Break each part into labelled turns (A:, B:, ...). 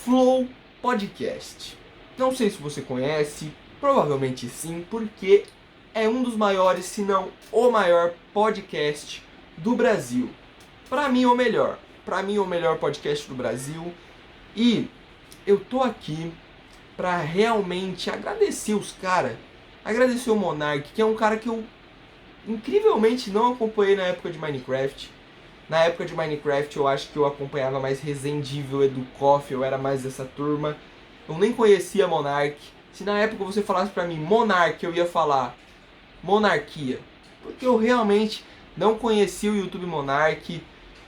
A: Flow Podcast. Não sei se você conhece, provavelmente sim, porque é um dos maiores, se não o maior podcast do Brasil. Para mim, o melhor. Para mim, o melhor podcast do Brasil. E eu tô aqui para realmente agradecer os caras. Agradecer o Monark, que é um cara que eu incrivelmente não acompanhei na época de Minecraft. Na época de Minecraft eu acho que eu acompanhava mais Resendível, Educoff, eu era mais dessa turma. Eu nem conhecia Monark. Se na época você falasse pra mim Monark, eu ia falar Monarquia. Porque eu realmente não conhecia o YouTube Monark,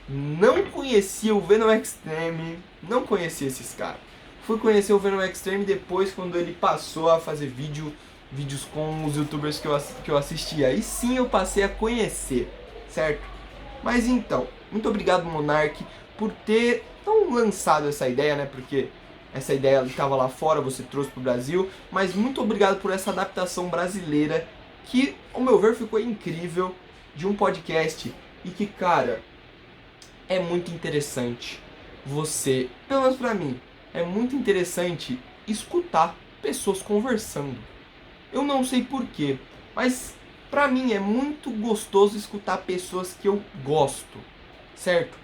A: não conhecia o Venom Extreme, não conhecia esses caras. Fui conhecer o Venom Extreme depois, quando ele passou a fazer vídeos com os youtubers que eu assistia. Aí sim eu passei a conhecer, certo? Mas então, muito obrigado, Monark, por ter não lançado essa ideia, né? Porque essa ideia estava lá fora, você trouxe para o Brasil. Mas muito obrigado por essa adaptação brasileira que, ao meu ver, ficou incrível, de um podcast. E que, cara, é muito interessante você, pelo menos pra mim, é muito interessante escutar pessoas conversando. Eu não sei porquê, mas pra mim é muito gostoso escutar pessoas que eu gosto, certo?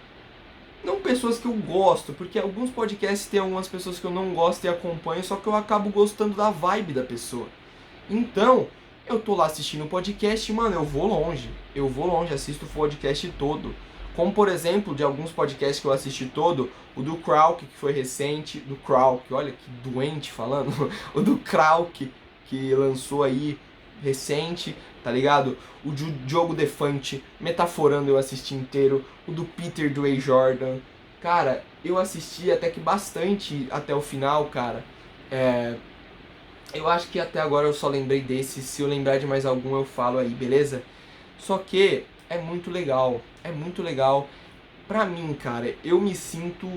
A: Não pessoas que eu gosto, porque alguns podcasts tem algumas pessoas que eu não gosto e acompanho, só que eu acabo gostando da vibe da pessoa. Então, eu tô lá assistindo o podcast e, mano, eu vou longe, assisto o podcast todo. Como, por exemplo, de alguns podcasts que eu assisti todo, o do Krauk, que foi recente, do Krauk, olha que doente falando, o do Krauk, que lançou aí recente, tá ligado? O do Diogo Defante, Metaforando, eu assisti inteiro, o do Peter do A. Jordan. Cara, eu assisti até que bastante até o final, cara. Eu acho que até agora eu só lembrei desse. Se eu lembrar de mais algum, eu falo aí, beleza? Só que é muito legal. É muito legal. Pra mim, cara, eu me sinto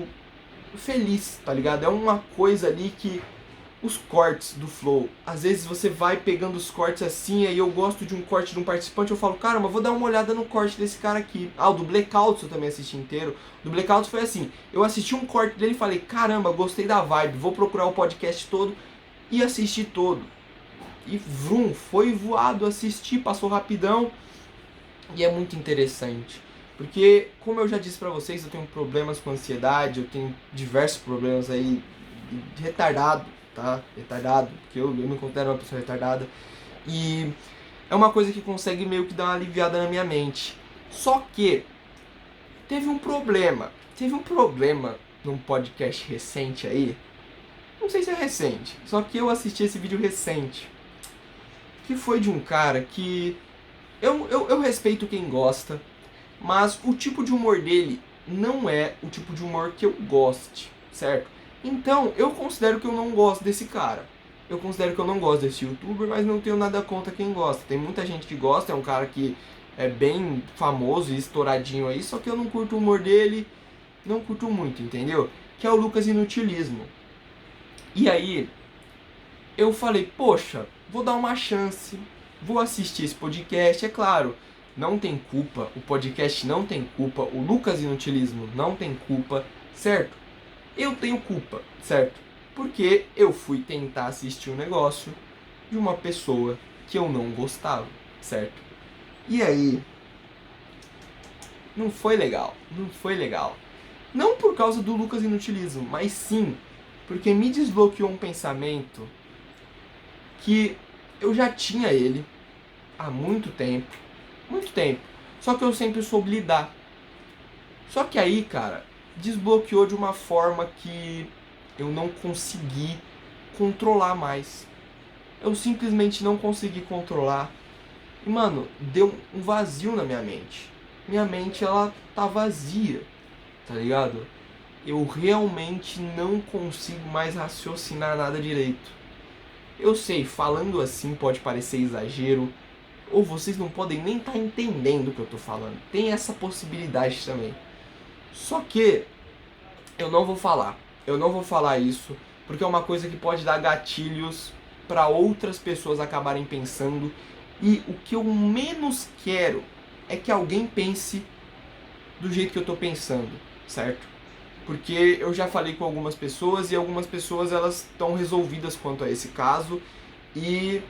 A: feliz, tá ligado? É uma coisa ali que os cortes do Flow, às vezes você vai pegando os cortes assim, aí eu gosto de um corte de um participante, eu falo, caramba, vou dar uma olhada no corte desse cara aqui. Ah, o do Blackouts eu também assisti inteiro. Do Blackouts foi assim, eu assisti um corte dele e falei, caramba, gostei da vibe, vou procurar o podcast todo e assistir todo. E vrum, foi voado, assisti, passou rapidão e é muito interessante. Porque, como eu já disse pra vocês, eu tenho problemas com ansiedade, eu tenho diversos problemas aí de retardado, tá? Retardado, porque eu me considero uma pessoa retardada. E é uma coisa que consegue meio que dar uma aliviada na minha mente. Só que teve um problema. Teve um problema num podcast recente aí. Não sei se é recente, só que eu assisti esse vídeo recente. Que foi de um cara que eu respeito quem gosta, mas o tipo de humor dele não é o tipo de humor que eu goste, certo? Então, eu considero que eu não gosto desse cara. Eu considero que eu não gosto desse youtuber, mas não tenho nada contra quem gosta. Tem muita gente que gosta, é um cara que é bem famoso e estouradinho aí, só que eu não curto o humor dele, não curto muito, entendeu? Que é o Lucas Inutilismo. E aí, eu falei, poxa, vou dar uma chance, vou assistir esse podcast, é claro, não tem culpa, o podcast não tem culpa, o Lucas Inutilismo não tem culpa, certo? Eu tenho culpa, certo? Porque eu fui tentar assistir um negócio de uma pessoa que eu não gostava, certo? E aí, não foi legal, não foi legal. Não por causa do Lucas Inutilismo, mas sim porque me desbloqueou um pensamento que eu já tinha ele há muito tempo. Muito tempo. Só que eu sempre soube lidar. Só que aí, cara, desbloqueou de uma forma que eu não consegui controlar mais. Eu simplesmente não consegui controlar. E, mano, deu um vazio na minha mente. Minha mente, ela tá vazia, tá ligado? Eu realmente não consigo mais raciocinar nada direito. Eu sei, falando assim pode parecer exagero, ou vocês não podem nem estar entendendo o que eu tô falando. Tem essa possibilidade também. Só que eu não vou falar. Eu não vou falar isso, porque é uma coisa que pode dar gatilhos para outras pessoas acabarem pensando. E o que eu menos quero é que alguém pense do jeito que eu tô pensando, certo? porque eu já falei com algumas pessoas e algumas pessoas elas estão resolvidas quanto a esse caso e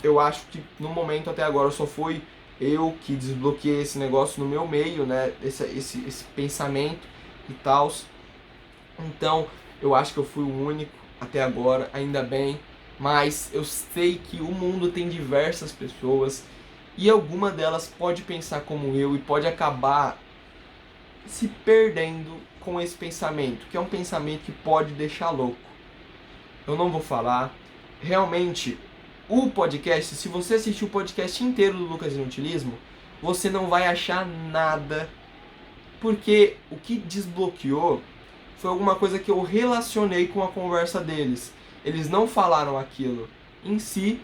A: eu acho que no momento até agora só foi eu que desbloqueei esse negócio no meu meio, né? Esse pensamento e tal. Então eu acho que eu fui o único até agora, ainda bem. Mas eu sei que o mundo tem diversas pessoas e alguma delas pode pensar como eu e pode acabar se perdendo com esse pensamento, que é um pensamento que pode deixar louco. Eu não vou falar. Realmente, o podcast, se você assistir o podcast inteiro do Lucas Inutilismo, você não vai achar nada, porque o que desbloqueou foi alguma coisa que eu relacionei com a conversa deles. Eles não falaram aquilo em si,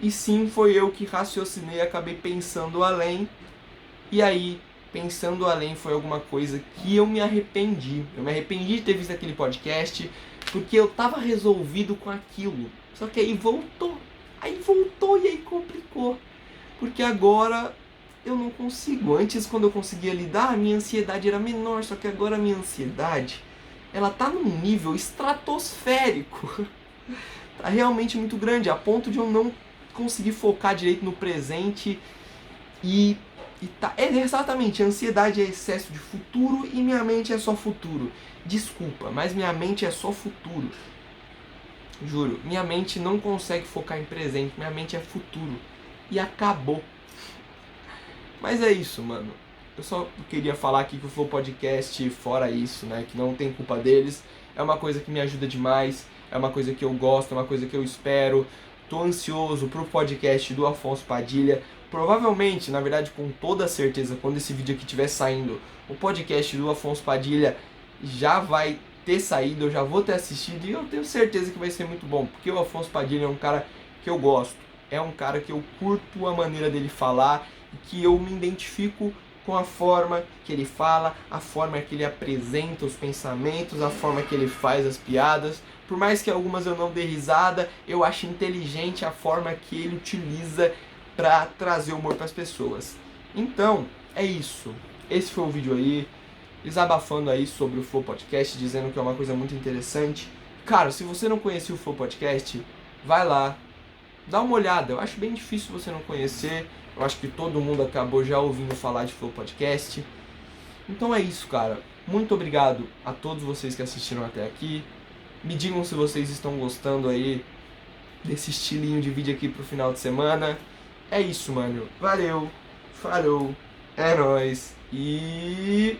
A: e sim foi eu que raciocinei e acabei pensando além. E aí, pensando além foi alguma coisa que eu me arrependi. Eu me arrependi de ter visto aquele podcast, porque eu tava resolvido com aquilo. Só que aí voltou. Aí voltou e aí complicou. Porque agora eu não consigo. Antes, quando eu conseguia lidar, a minha ansiedade era menor. Só que agora a minha ansiedade, ela tá num nível estratosférico. Tá realmente muito grande, a ponto de eu não conseguir focar direito no presente e tá. É exatamente, a ansiedade é excesso de futuro e minha mente é só futuro. Desculpa, mas minha mente é só futuro. Juro, minha mente não consegue focar em presente, minha mente é futuro. E acabou. Mas é isso, mano. Eu só queria falar aqui que o Flow Podcast, fora isso, né, que não tem culpa deles, é uma coisa que me ajuda demais, é uma coisa que eu gosto, é uma coisa que eu espero. Tô ansioso pro podcast do Afonso Padilha. Provavelmente, na verdade, com toda certeza, quando esse vídeo aqui estiver saindo, o podcast do Afonso Padilha já vai ter saído, eu já vou ter assistido e eu tenho certeza que vai ser muito bom, porque o Afonso Padilha é um cara que eu gosto, é um cara que eu curto a maneira dele falar e que eu me identifico com a forma que ele fala, a forma que ele apresenta os pensamentos, a forma que ele faz as piadas. Por mais que algumas eu não dê risada, eu acho inteligente a forma que ele utiliza para trazer humor para as pessoas. Então, é isso. Esse foi o vídeo aí, desabafando aí sobre o Flow Podcast, dizendo que é uma coisa muito interessante. Cara, se você não conhecia o Flow Podcast, vai lá, dá uma olhada. Eu acho bem difícil você não conhecer. Eu acho que todo mundo acabou já ouvindo falar de Flow Podcast. Então é isso, cara. Muito obrigado a todos vocês que assistiram até aqui. Me digam se vocês estão gostando aí desse estilinho de vídeo aqui pro final de semana. É isso, mano. Valeu, falou, é nóis e...